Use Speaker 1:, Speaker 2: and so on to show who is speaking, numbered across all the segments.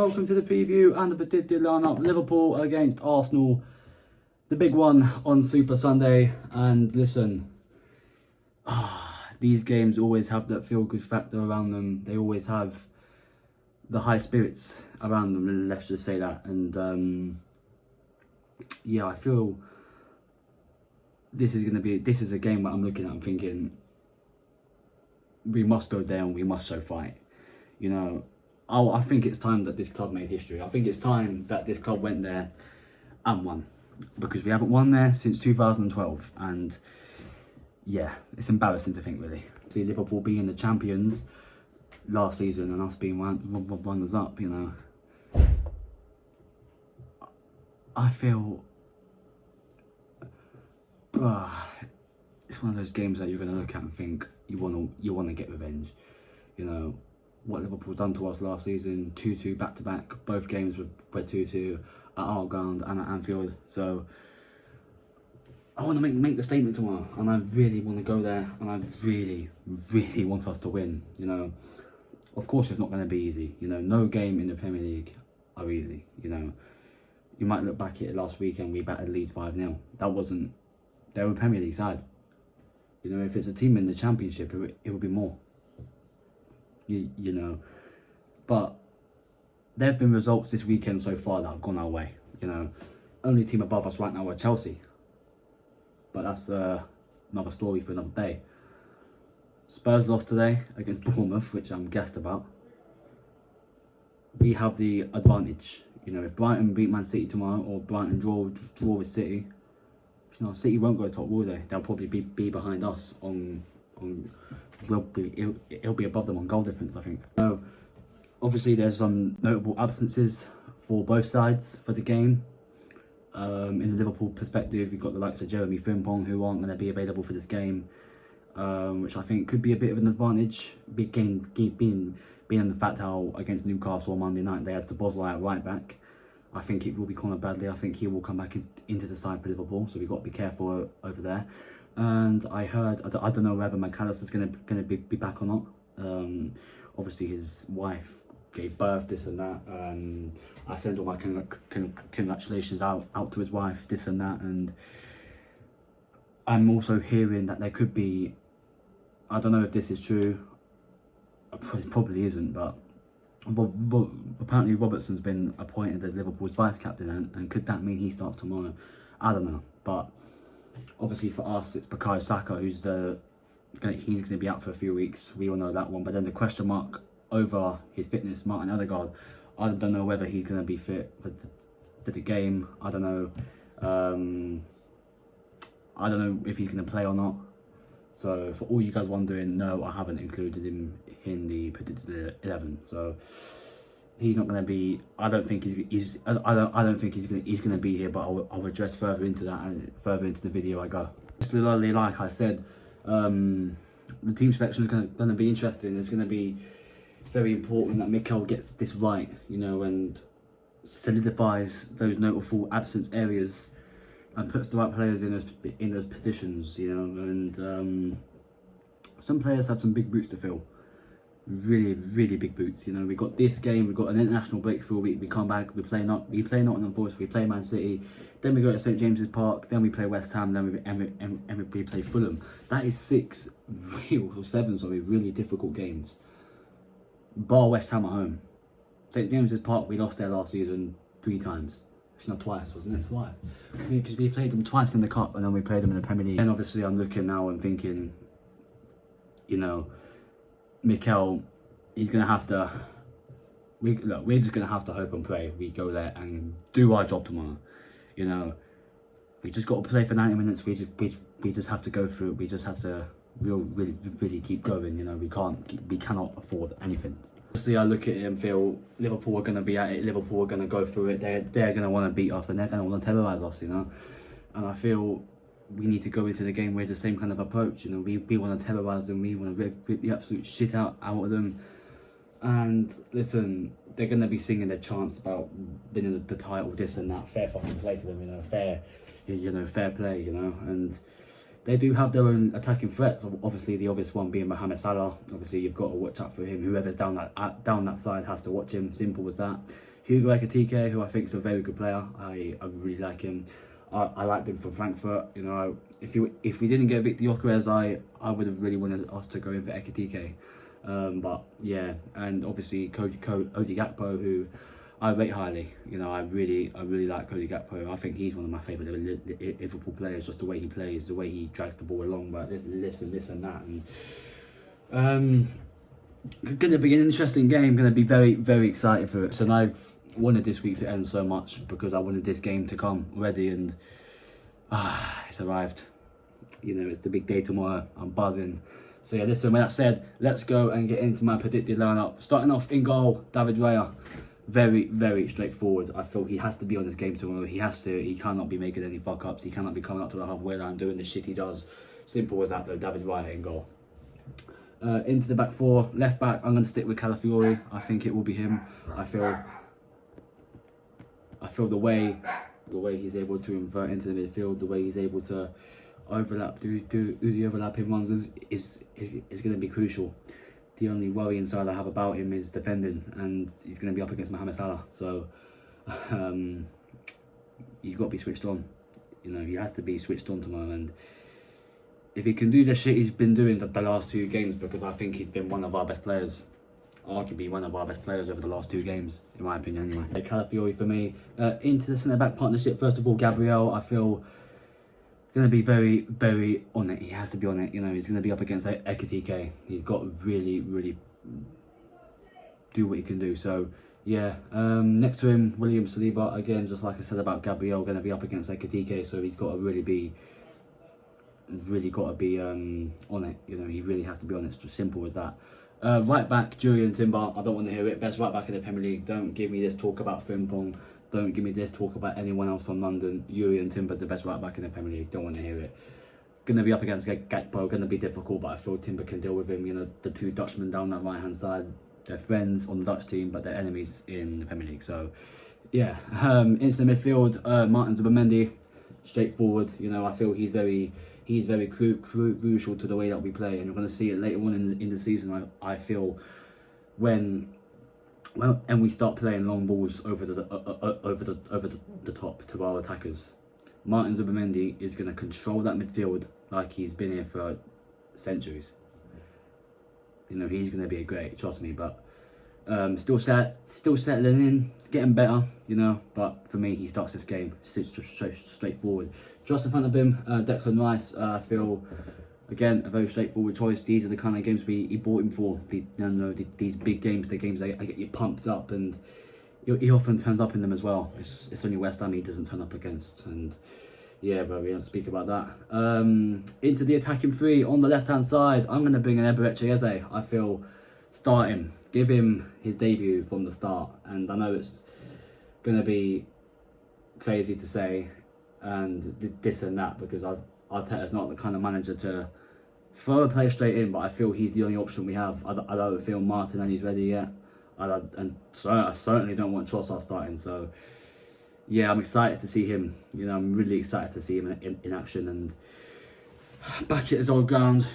Speaker 1: welcome to the preview and the predicted lineup. Liverpool against Arsenal, the big one on Super Sunday. And listen, these games always have that feel-good factor around them. They always have the high spirits around them, let's just say that. And yeah, I feel this is a game where I'm looking at and thinking, we must go there and we must show fight. You know, I think it's time that this club made history. I think it's time that this club went there and won, because we haven't won there since 2012. And yeah, it's embarrassing to think, really. See Liverpool being the champions last season and us being runners up, you know. I feel it's one of those games that you're going to look at and think you want to get revenge. You know, what Liverpool done to us last season, 2-2 back-to-back. Both games were 2-2 at our ground and at Anfield. So I want to make the statement tomorrow, and I really want to go there, and I really want us to win. You know, of course it's not going to be easy. You know, no game in the Premier League are easy. You know, you might look back at it last weekend, we battered Leeds 5-0. They were a Premier League side. You know, if it's a team in the Championship, it would be more. You know, but there have been results this weekend so far that have gone our way. You know, only team above us right now are Chelsea, but that's another story for another day. Spurs lost today against Bournemouth, which I'm gassed about. We have the advantage. You know, if Brighton beat Man City tomorrow, or Brighton draw with City, you know, City won't go top, will they? They'll probably be behind us it'll be above them on goal difference, I think. So obviously there's some notable absences for both sides for the game. In the Liverpool perspective, you've got the likes of Jeremy Frimpong, who aren't going to be available for this game, which I think could be a bit of an advantage, being on the fact how against Newcastle on Monday night they had Szoboszlai at right back. I think it will be Conor Bradley. I think he will come back into the side for Liverpool, so we've got to be careful over there. And I heard, I don't know whether McAllister's going to be back or not. Obviously his wife gave birth, this and that. I send all my congratulations out to his wife, this and that. And I'm also hearing that there could be, I don't know if this is true, it probably isn't, but apparently Robertson's been appointed as Liverpool's vice captain, and could that mean he starts tomorrow? I don't know, but obviously for us it's Bukayo Saka who's he's going to be out for a few weeks. We all know that one. But then the question mark over his fitness, Martin Odegaard, I don't know whether he's going to be fit for the game. I don't know. I don't know if he's going to play or not. So for all you guys wondering, no, I haven't included him in the predicted 11. So he's not going to be. I don't think he's going to be here. But I'll address further into that and further into the video I go. Similarly, like I said, the team selection is going to be interesting. It's going to be very important that Mikel gets this right, you know, and solidifies those notable absence areas and puts the right players in those positions, you know. And some players have some big boots to fill. Really big boots, you know. We got this game, we got an international break for a week, we come back, we play Nottingham Forest, we play Man City, then we go to St James's Park, then we play West Ham, then we play Fulham. That is 7 really difficult games. Bar West Ham at home. St James's Park, we lost there last season 3 times. It's not twice, wasn't it? Twice. Because we played them twice in the Cup and then we played them in the Premier League. And obviously I'm looking now and thinking, you know, Mikel, he's going to have to, we're just going to have to hope and pray we go there and do our job tomorrow. You know, we just got to play for 90 minutes. We just have to go through it. We just have to really keep going. You know, we cannot afford anything. Obviously, I look at it and feel Liverpool are going to be at it. Liverpool are going to go through it. They're going to want to beat us and they're going to want to terrorise us. You know, and I feel we need to go into the game with the same kind of approach. You know, we want to terrorise them. We want to rip the absolute shit out of them. And listen, they're going to be singing their chants about winning the title, this and that. Fair fucking play to them, you know. Fair play, you know. And they do have their own attacking threats. Obviously, the obvious one being Mohamed Salah. Obviously, you've got to watch out for him. Whoever's down that side has to watch him. Simple as that. Hugo Ekitike, who I think is a very good player. I really like him. I liked him for Frankfurt. You know, if we didn't get Victor Gyökeres, I would have really wanted us to go in for Ekitike. But yeah, and obviously Cody Gakpo, who I rate highly. You know, I really like Cody Gakpo. I think he's one of my favourite Liverpool players. Just the way he plays, the way he drags the ball along, but this and that, and going to be an interesting game. Going to be very excited for it. And I've wanted this week to end so much because I wanted this game to come ready, and it's arrived. You know, it's the big day tomorrow. I'm buzzing. So yeah, listen, with that said, let's go and get into my predicted lineup. Starting off in goal, David Raya. Very straightforward. I feel he has to be on this game tomorrow. He has to. He cannot be making any fuck ups. He cannot be coming up to the halfway line doing the shit he does. Simple as that though. David Raya in goal. Into the back four, left back, I'm going to stick with Calafiori. I think it will be him. I feel the way he's able to invert into the midfield, the way he's able to overlap, do the overlapping runs is going to be crucial. The only worry inside I have about him is defending, and he's going to be up against Mohamed Salah. So he's got to be switched on. You know, he has to be switched on tomorrow, and if he can do the shit he's been doing the last 2 games, because I think he's been one of our best players, arguably one of our best players over the last 2 games, in my opinion anyway. Calafiori for me. Into the centre-back partnership, first of all, Gabriel, I feel going to be very on it. He has to be on it. You know, he's going to be up against Ekitike. He's got to really do what he can do. So, yeah. Next to him, William Saliba. Again, just like I said about Gabriel, going to be up against Ekitike. So he's got to really be on it. You know, he really has to be on it. It's just simple as that. Right back, Julian Timber. I don't want to hear it. Best right back in the Premier League. Don't give me this talk about Frimpong. Don't give me this talk about anyone else from London. Julian Timber's the best right back in the Premier League. Don't want to hear it. Going to be up against Gakpo. Going to be difficult, but I feel Timber can deal with him. You know, the 2 Dutchmen down that right hand side. They're friends on the Dutch team, but they're enemies in the Premier League. So, yeah. Into the midfield, Martin Zubimendi. Straightforward. You know, I feel he's very crucial to the way that we play, and we're going to see it later on in the season. I feel when we start playing long balls over the top to our attackers, Martin Zubimendi is going to control that midfield like he's been here for centuries. You know, he's going to be great, trust me. But still settling in, getting better. You know, but for me, he starts this game straightforward. Just in front of him, Declan Rice. I feel, again, a very straightforward choice. These are the kind of games he bought him for. These big games, the games that get you pumped up, and he often turns up in them as well. It's only West Ham he doesn't turn up against, and yeah, but we don't speak about that. Into the attacking 3 on the left-hand side, I'm going to bring in Eberechi Eze. I feel start him, give him his debut from the start, and I know it's going to be crazy to say, and this and that, because Arteta's not the kind of manager to throw a player straight in, but I feel he's the only option we have. I don't feel Martinelli's ready yet, I certainly don't want Trossard starting. So yeah, I'm excited to see him. You know, I'm really excited to see him in action, and back at his old ground.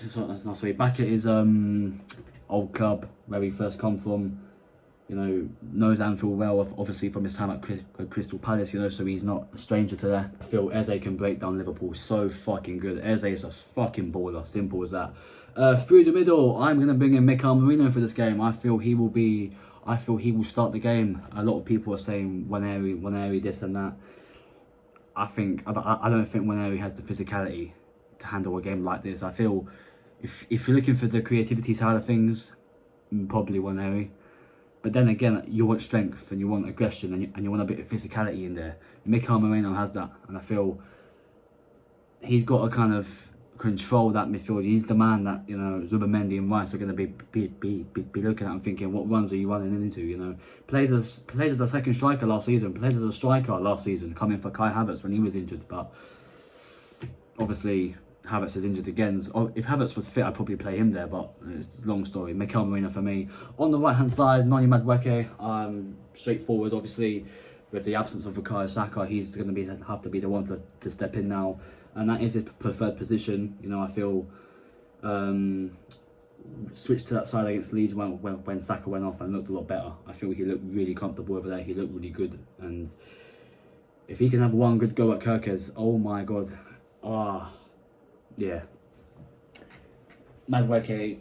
Speaker 1: Back at his old club where he first come from. You know, knows Anfield well, obviously from his time at Crystal Palace, you know, so he's not a stranger to that. I feel Eze can break down Liverpool so fucking good. Eze is a fucking baller, simple as that. Through the middle, I'm going to bring in Mikel Merino for this game. I feel he will start the game. A lot of people are saying Waneri, this and that. I don't think Waneri has the physicality to handle a game like this. I feel if you're looking for the creativity side of things, probably Waneri. But then again, you want strength and you want aggression and you want a bit of physicality in there. Mikel Merino has that, and I feel he's got to kind of control that midfield. He's the man that, you know, Zubimendi and Rice are going to be looking at and thinking, what runs are you running into? You know, played as a second striker last season, played as a striker last season, coming for Kai Havertz when he was injured. But obviously Havertz is injured again. So if Havertz was fit, I'd probably play him there, but it's a long story. Mikel Merino for me. On the right-hand side, Nani Madueke, straightforward, obviously. With the absence of Bukayo Saka, he's going to have to be the one to step in now. And that is his preferred position. You know, I feel switched to that side against Leeds when Saka went off and looked a lot better. I feel he looked really comfortable over there. He looked really good, and if he can have one good go at Kirkes, oh my god, yeah. Madueke,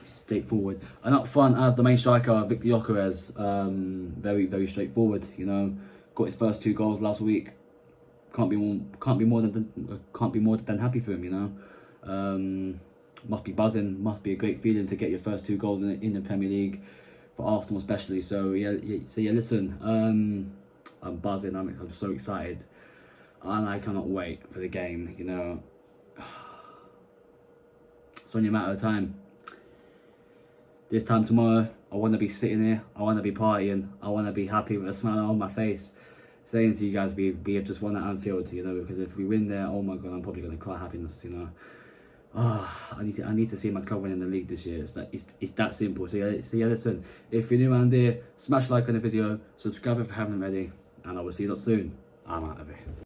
Speaker 1: straightforward. And up front, I have the main striker, Victor Gyökeres, very straightforward. You know, got his first 2 goals last week. Can't be more than happy for him. You know, must be buzzing. Must be a great feeling to get your first 2 goals in the Premier League, for Arsenal especially. So yeah. Listen, I'm buzzing. I'm so excited, and I cannot wait for the game. You know, it's only a matter of time. This time tomorrow, I want to be sitting here. I want to be partying. I want to be happy with a smile on my face, saying to you guys, we have just won at Anfield. You know, because if we win there, oh my god, I'm probably going to cry happiness. You know, I need to see my club win in the league this year. It's that simple. So yeah, listen. If you're new around here, smash like on the video, subscribe if you haven't already, and I will see you lot soon. I'm out of here.